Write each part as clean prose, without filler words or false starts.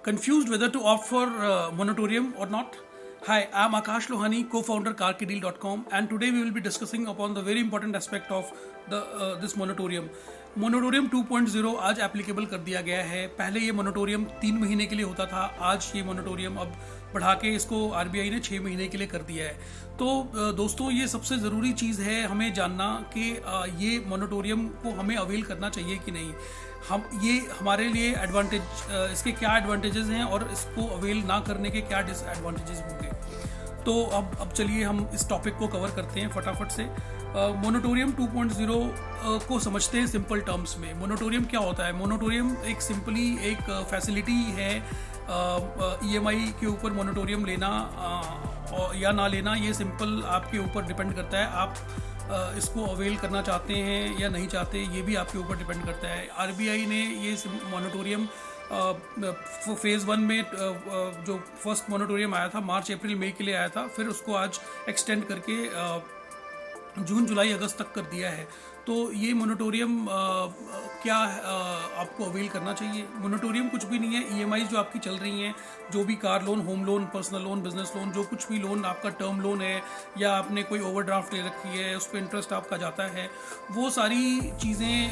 Confused whether to opt for moratorium or not? Hi, I'm Akash Lohani, co-founder carkedeal.com, and today we will be discussing upon the very important aspect of this moratorium. मोनोटोरियम 2.0 आज applicable कर दिया गया है। पहले ये मोनोटोरियम 3 महीने के लिए होता था, आज ये मोनोटोरियम अब बढ़ा के इसको आरबीआई ने 6 महीने के लिए कर दिया है। तो दोस्तों, ये सबसे ज़रूरी चीज़ है हमें जानना कि ये मोनोटोरियम को हमें अवेल करना चाहिए कि नहीं। हम ये हमारे लिए एडवांटेज, इसके क्या एडवांटेजेस हैं और इसको अवेल ना करने के क्या डिसएडवांटेजेस होंगे। तो अब चलिए हम इस टॉपिक को कवर करते हैं फटाफट से। मोनोटोरियम 2.0 को समझते हैं सिंपल टर्म्स में। मोनोटोरियम क्या होता है? मोनोटोरियम एक सिंपली एक फैसिलिटी है ईएमआई के ऊपर मोनोटोरियम लेना या ना लेना। ये सिंपल आपके ऊपर डिपेंड करता है, आप इसको अवेल करना चाहते हैं या नहीं चाहते, ये भी आपके ऊपर डिपेंड करता है। आरबीआई ने ये मोनोटोरियम फेज़ 1 में जो फर्स्ट मोनोटोरियम आया था मार्च अप्रैल मई के लिए आया था, फिर उसको आज एक्सटेंड करके जून जुलाई अगस्त तक कर दिया है। तो ये मोनोटोरियम क्या आपको अवेल करना चाहिए? मोनोटोरियम कुछ भी नहीं है। ईएमआई जो आपकी चल रही हैं, जो भी car loan, home loan, personal loan, business loan, जो कुछ भी लोन आपका टर्म लोन है या आपने कोई ओवरड्राफ्ट ले रखी है, उस पर इंटरेस्ट आपका जाता है, वो सारी चीज़ें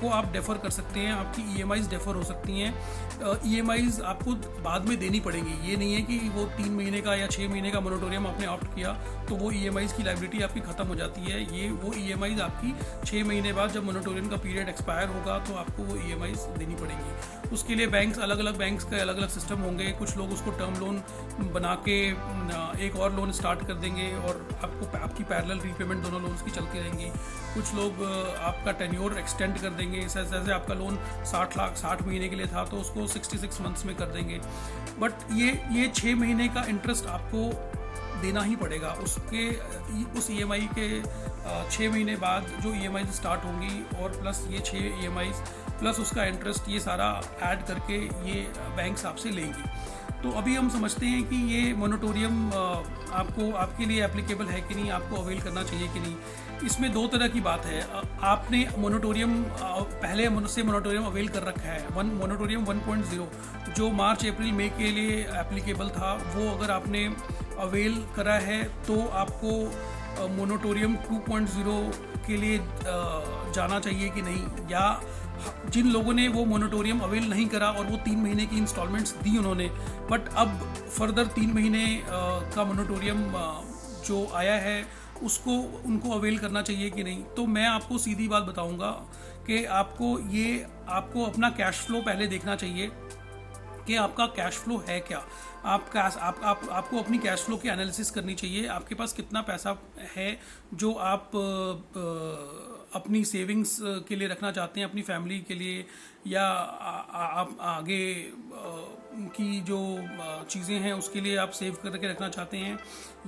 को आप डेफर कर सकते हैं। आपकी ईएमआईज़ डेफर हो सकती हैं। ईएमआईज़ आपको बाद में देनी पड़ेंगी। ये नहीं है कि वो 3 महीने का या 6 महीने का मोनोटोरियम आपने ऑप्ट किया तो वो ईएमआईज़ की लायबिलिटी आपकी ख़त्म हो जाती है। ये वो ईएमआईज़ आपकी 6 महीने बाद जब मोनोटोरियम का पीरियड एक्सपायर होगा तो आपको वो ईएमआईज़ देनी पड़ेंगी। उसके लिए बैंक्स, अलग अलग बैंक्स के अलग अलग सिस्टम होंगे। कुछ लोग उसको टर्म लोन बना के एक और लोन स्टार्ट कर देंगे और आपकी पैरेलल रीपेमेंट दोनों लोन्स की चलती रहेंगी। कुछ लोग आपका टेन्योर एक्सटेंड कर देंगे। जैसे आपका लोन 60 महीने के लिए था तो उसको 66 मंथ्स में कर देंगे। बट ये 6 महीने का इंटरेस्ट आपको देना ही पड़ेगा। उस ईएमआई के 6 महीने बाद जो ईएमआई स्टार्ट होंगी और प्लस ये 6 ईएमआई प्लस उसका इंटरेस्ट, ये सारा ऐड करके ये बैंक्स आपसे लेंगी। तो अभी हम समझते हैं कि ये मोनोटोरियम आपके लिए एप्लीकेबल है कि नहीं, आपको अवेल करना चाहिए कि नहीं। इसमें 2 तरह की बात है। आपने मोनोटोरियम पहले से मोनोटोरियम अवेल कर रखा है, मोनोटोरियम 1.0 जो मार्च अप्रैल मई के लिए एप्लीकेबल था, वो अगर आपने अवेल करा है तो आपको मोनोटोरियम 2.0 के लिए जाना चाहिए कि नहीं। या जिन लोगों ने वो मोनोटोरियम अवेल नहीं करा और वो 3 महीने की इंस्टॉलमेंट्स दी उन्होंने, बट अब फर्दर 3 महीने का मोनोटोरियम जो आया है उसको उनको अवेल करना चाहिए कि नहीं। तो मैं आपको सीधी बात बताऊंगा कि आपको अपना कैश फ्लो पहले देखना चाहिए कि आपका कैश फ्लो है क्या। आपको अपनी कैश फ्लो की एनालिसिस करनी चाहिए। आपके पास कितना पैसा है जो आप अपनी सेविंग्स के लिए रखना चाहते हैं, अपनी फैमिली के लिए, या आप आगे की जो चीज़ें हैं उसके लिए आप सेव करके रखना चाहते हैं,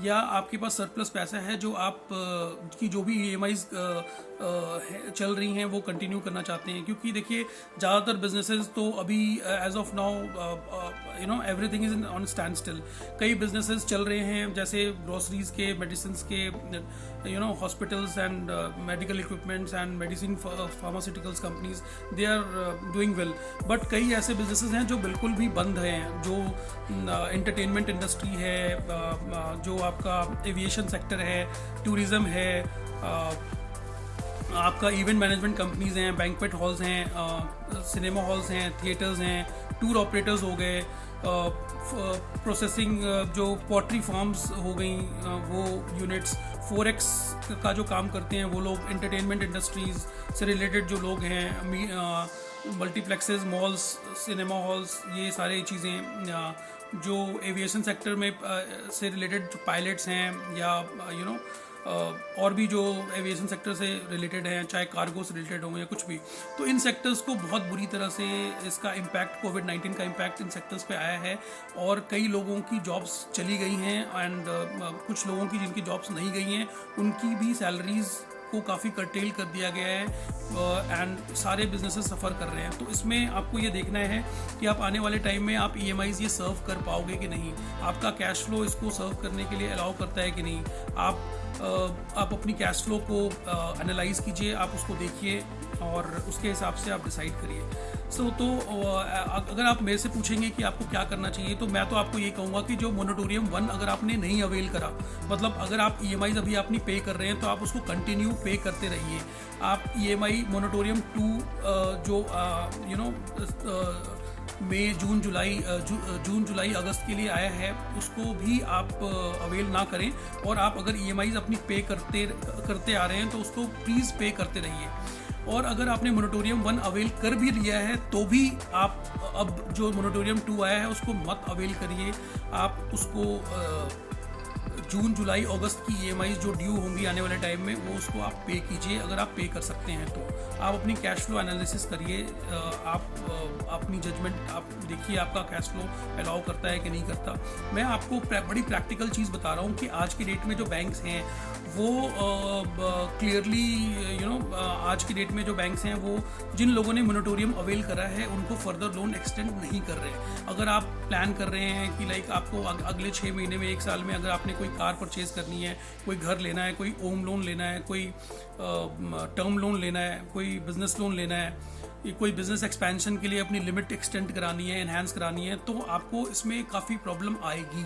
या आपके पास सरप्लस पैसा है जो आप की जो भी ईएमआईज़ चल रही हैं वो कंटिन्यू करना चाहते हैं। क्योंकि देखिए, ज़्यादातर बिजनेसेस तो अभी as of now everything is on standstill. कई बिजनेसेस चल रहे हैं जैसे ग्रोसरीज के, मेडिसिन के, hospitals and medical equipments and medicine pharmaceuticals companies, they are doing well. But कई ऐसे बिजनेसेस हैं जो बिल्कुल भी बंद हैं, जो एंटरटेनमेंट इंडस्ट्री है, जो आपका एविएशन सेक्टर है, टूरिज़्म है, आपका इवेंट मैनेजमेंट कंपनीज हैं, बैंक्वेट हॉल्स हैं, सिनेमा हॉल्स हैं, थिएटर्स हैं, टूर ऑपरेटर्स हो गए, प्रोसेसिंग जो पोल्ट्री फार्म्स हो गई, वो यूनिट्स, फॉरेक्स का जो काम करते हैं वो लोग, एंटरटेनमेंट इंडस्ट्रीज से रिलेटेड जो लोग हैं, मल्टीप्लेक्सेस, मॉल्स, सिनेमा हॉल्स, ये सारी चीज़ें, जो एविएशन सेक्टर में से रिलेटेड जो पायलट्स हैं, या और भी जो एविएशन सेक्टर से रिलेटेड हैं, चाहे कार्गो से रिलेटेड हों या कुछ भी। तो इन सेक्टर्स को बहुत बुरी तरह से इसका इम्पैक्ट, कोविड-19 का इम्पैक्ट इन सेक्टर्स पे आया है और कई लोगों की जॉब्स चली गई हैं एंड कुछ लोगों की जिनकी जॉब्स नहीं गई हैं उनकी भी सैलरीज़ को काफ़ी कर्टेल कर दिया गया है एंड सारे बिजनेसेस सफ़र कर रहे हैं। तो इसमें आपको ये देखना है कि आप आने वाले टाइम में आप ईएमआईज़ ये सर्व कर पाओगे कि नहीं, आपका कैश फ्लो इसको सर्व करने के लिए अलाउ करता है कि नहीं। आप अपनी कैश फ्लो को एनालाइज कीजिए, आप उसको देखिए और उसके हिसाब से आप डिसाइड करिए। सो तो अगर आप मेरे से पूछेंगे कि आपको क्या करना चाहिए, तो मैं तो आपको ये कहूँगा कि जो मोनेटोरियम 1 अगर आपने नहीं अवेल करा, मतलब अगर आप EMI अभी अपनी पे कर रहे हैं तो आप उसको कंटिन्यू पे करते रहिए। आप EMI मोनेटोरियम 2 जो मई जून जुलाई अगस्त के लिए आया है, उसको भी आप अवेल ना करें। और आप अगर EMI अपनी पे करते आ रहे हैं तो उसको प्लीज़ पे करते रहिए। और अगर आपने मोनेटोरियम 1 अवेल कर भी लिया है तो भी आप अब जो मोनेटोरियम 2 आया है उसको मत अवेल करिए। आप उसको जून जुलाई अगस्त की EMI जो ड्यू होंगी आने वाले टाइम में, वो उसको आप पे कीजिए। अगर आप पे कर सकते हैं तो आप अपनी कैश फ्लो एनालिसिस करिए। आप अपनी जजमेंट आप देखिए आपका कैश फ्लो अलाउ करता है कि नहीं करता। मैं आपको बड़ी प्रैक्टिकल चीज़ बता रहा हूँ कि आज की डेट में जो बैंक्स हैं वो क्लियरली आज की डेट में जो बैंक्स हैं वो जिन लोगों ने मोनेटोरियम अवेल करा है उनको फर्दर लोन एक्सटेंड नहीं कर रहे। अगर आप प्लान कर रहे हैं कि लाइक आपको अगले 6 महीने में 1 साल में अगर आपने कोई कार परचेज करनी है, कोई घर लेना है, कोई होम लोन लेना है, कोई टर्म लोन लेना है, कोई बिजनेस लोन लेना है, कोई बिजनेस एक्सपेंशन के लिए अपनी लिमिट एक्सटेंड करानी है, एनहांस करानी है, तो आपको इसमें काफ़ी प्रॉब्लम आएगी।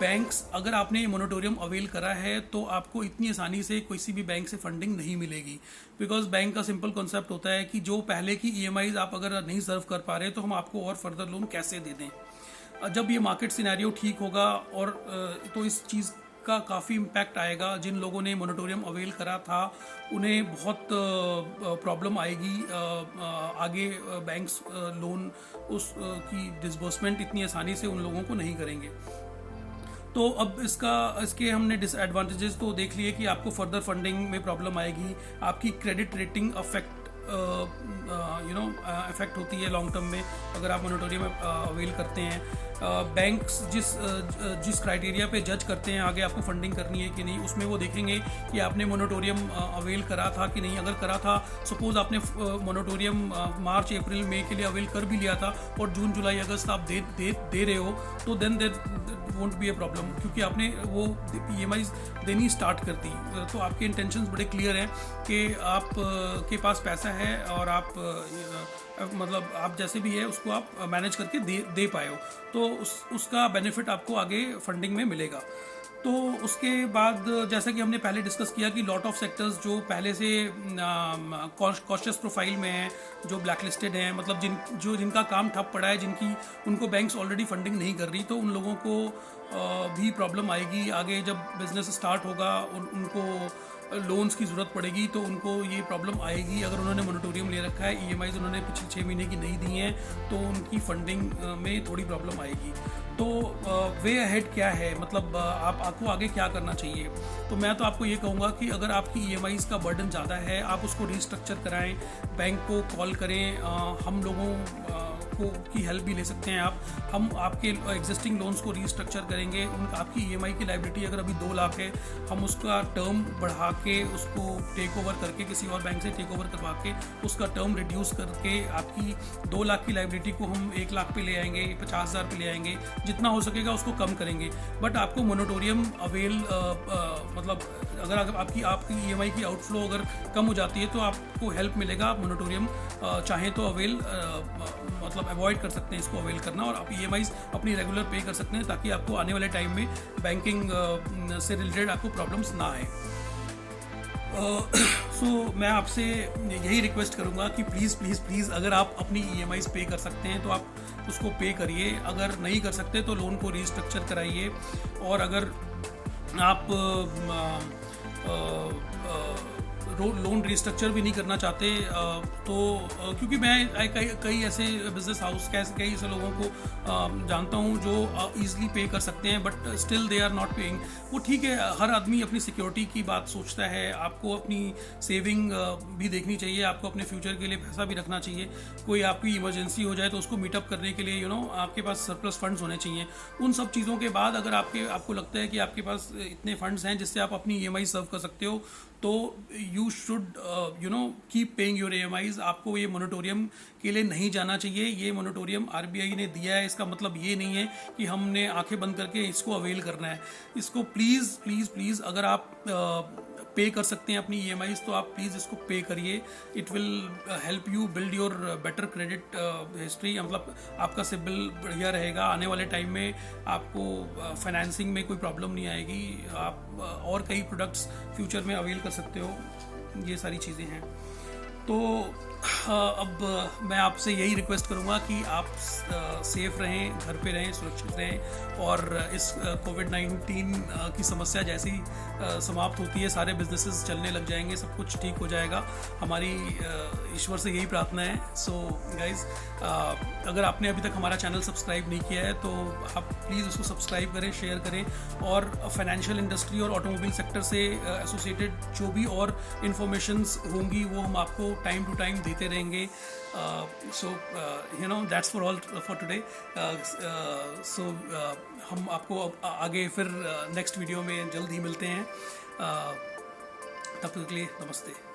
बैंक्स अगर आपने मोनेटोरियम अवेल करा है तो आपको इतनी आसानी से किसी भी बैंक से फंडिंग नहीं मिलेगी। बिकॉज बैंक का सिंपल कॉन्सेप्ट होता है कि जो पहले की EMIs आप अगर नहीं सर्व कर पा रहे तो हम आपको और फर्दर लोन कैसे दे दें। जब ये मार्केट सिनेरियो ठीक होगा और तो इस चीज़ का काफ़ी इम्पैक्ट आएगा। जिन लोगों ने मोनेटोरियम अवेल करा था उन्हें बहुत प्रॉब्लम आएगी आगे। बैंक्स लोन की डिसबर्समेंट इतनी आसानी से उन लोगों को नहीं करेंगे। तो अब इसके हमने डिसएडवांटेजेस तो देख लिए कि आपको फर्दर फंडिंग में प्रॉब्लम आएगी, आपकी क्रेडिट रेटिंग इफेक्ट होती है लॉन्ग टर्म में अगर आप मोनेटोरियम अवेल करते हैं। बैंक्स जिस क्राइटेरिया पे जज करते हैं आगे आपको फंडिंग करनी है कि नहीं, उसमें वो देखेंगे कि आपने मोनेटोरियम अवेल करा था कि नहीं। अगर करा था, सपोज आपने मोनेटोरियम मार्च अप्रैल मई के लिए अवेल कर भी लिया था और जून जुलाई अगस्त आप दे रहे हो, तो then there won't be a problem, क्योंकि आपने वो EMIs देनी स्टार्ट कर दी। तो आपके इंटेंशंस बड़े क्लियर हैं कि आप के पास पैसा है और आप मतलब आप जैसे भी है उसको आप मैनेज करके दे पाए हो, तो उसका बेनिफिट आपको आगे फंडिंग में मिलेगा। तो उसके बाद जैसा कि हमने पहले डिस्कस किया कि लॉट ऑफ सेक्टर्स जो पहले से कॉशियस प्रोफाइल में हैं, जो ब्लैक लिस्टेड हैं, मतलब जिनका काम ठप पड़ा है, उनको बैंक्स ऑलरेडी फंडिंग नहीं कर रही, तो उन लोगों को भी प्रॉब्लम आएगी आगे। जब बिजनेस स्टार्ट होगा उनको लोन्स की ज़रूरत पड़ेगी तो उनको ये प्रॉब्लम आएगी। अगर उन्होंने मोनेटोरियम ले रखा है, EMIs उन्होंने पिछले 6 महीने की नहीं दी हैं, तो उनकी फंडिंग में थोड़ी प्रॉब्लम आएगी। तो वे अहेड क्या है, मतलब आपको आगे क्या करना चाहिए। तो मैं तो आपको ये कहूँगा कि अगर आपकी EMIs का बर्डन ज़्यादा है, आप उसको रिस्ट्रक्चर कराएं, बैंक को कॉल करें। हम लोगों की हेल्प भी ले सकते हैं आप। हम आपके एग्जिस्टिंग लोन्स को रिस्ट्रक्चर करेंगे। आपकी EMI की लायबिलिटी अगर अभी 2 लाख है, हम उसका टर्म बढ़ा के उसको टेक ओवर करके किसी और बैंक से टेक ओवर करवा के उसका टर्म रिड्यूस करके आपकी 2 लाख की लायबिलिटी को हम 1 लाख पे ले आएंगे, 50,000 पे ले आएंगे, जितना हो सकेगा उसको कम करेंगे। बट आपको मोनेटोरियम अवेल मतलब अगर आपकी EMI की आउटफ्लो अगर कम हो जाती है तो आपको हेल्प मिलेगा। आप मोनेटोरियम चाहें तो अवेल मतलब अवॉइड कर सकते हैं इसको अवेल करना, और आप EMIs अपनी रेगुलर पे कर सकते हैं ताकि आपको आने वाले टाइम में बैंकिंग से रिलेटेड आपको प्रॉब्लम्स ना आए। सो मैं आपसे यही रिक्वेस्ट करूँगा कि प्लीज़ अगर आप अपनी EMIs पे कर सकते हैं तो आप उसको पे करिए। अगर नहीं कर सकते तो लोन को रिस्ट्रक्चर कराइए। और अगर आप लोन रिस्ट्रक्चर भी नहीं करना चाहते तो क्योंकि मैं कई ऐसे बिजनेस हाउस कई ऐसे लोगों को जानता हूँ जो ईजिली पे कर सकते हैं but still they are not paying. वो ठीक है, हर आदमी अपनी सिक्योरिटी की बात सोचता है। आपको अपनी सेविंग भी देखनी चाहिए, आपको अपने फ्यूचर के लिए पैसा भी रखना चाहिए। कोई आपकी इमरजेंसी हो जाए तो उसको मीटअप करने के लिए आपके पास सरप्लस फंड्स होने चाहिए। उन सब चीज़ों के बाद अगर आपको लगता है कि आपके पास इतने फंड्स हैं जिससे आप अपनी EMI सर्व कर सकते हो, तो you should keep paying your EMIs। आपको ये मोनेटोरियम के लिए नहीं जाना चाहिए। ये मोनेटोरियम RBI ने दिया है, इसका मतलब ये नहीं है कि हमने आंखें बंद करके इसको अवेल करना है। इसको प्लीज़ अगर आप पे कर सकते हैं अपनी EMIs तो आप प्लीज़ इसको पे करिए. It will help you build your better credit history. मतलब आपका सिबिल बढ़िया रहेगा. आने वाले टाइम में आपको फाइनेंसिंग में कोई प्रॉब्लम नहीं आएगी. आप और कई प्रोडक्ट्स फ्यूचर में अवेल कर सकते हो. ये सारी चीज़ें हैं. तो अब मैं आपसे यही रिक्वेस्ट करूँगा कि आप सेफ़ रहें, घर पे रहें, सुरक्षित रहें. और इस कोविड-19 की समस्या जैसी समाप्त होती है सारे बिजनेसेस चलने लग जाएंगे, सब कुछ ठीक हो जाएगा. हमारी ईश्वर से यही प्रार्थना है. सो गाइज़, अगर आपने अभी तक हमारा चैनल सब्सक्राइब नहीं किया है तो आप प्लीज़ उसको सब्सक्राइब करें, शेयर करें. और फाइनेंशियल इंडस्ट्री और ऑटोमोबाइल सेक्टर से एसोसिएटेड जो भी और इन्फॉर्मेशंस होंगी वो हम आपको टाइम टू टाइम देते रहेंगे. So that's for all for today. So हम आपको आगे फिर नेक्स्ट वीडियो में जल्द ही मिलते हैं. तब तक के लिए नमस्ते.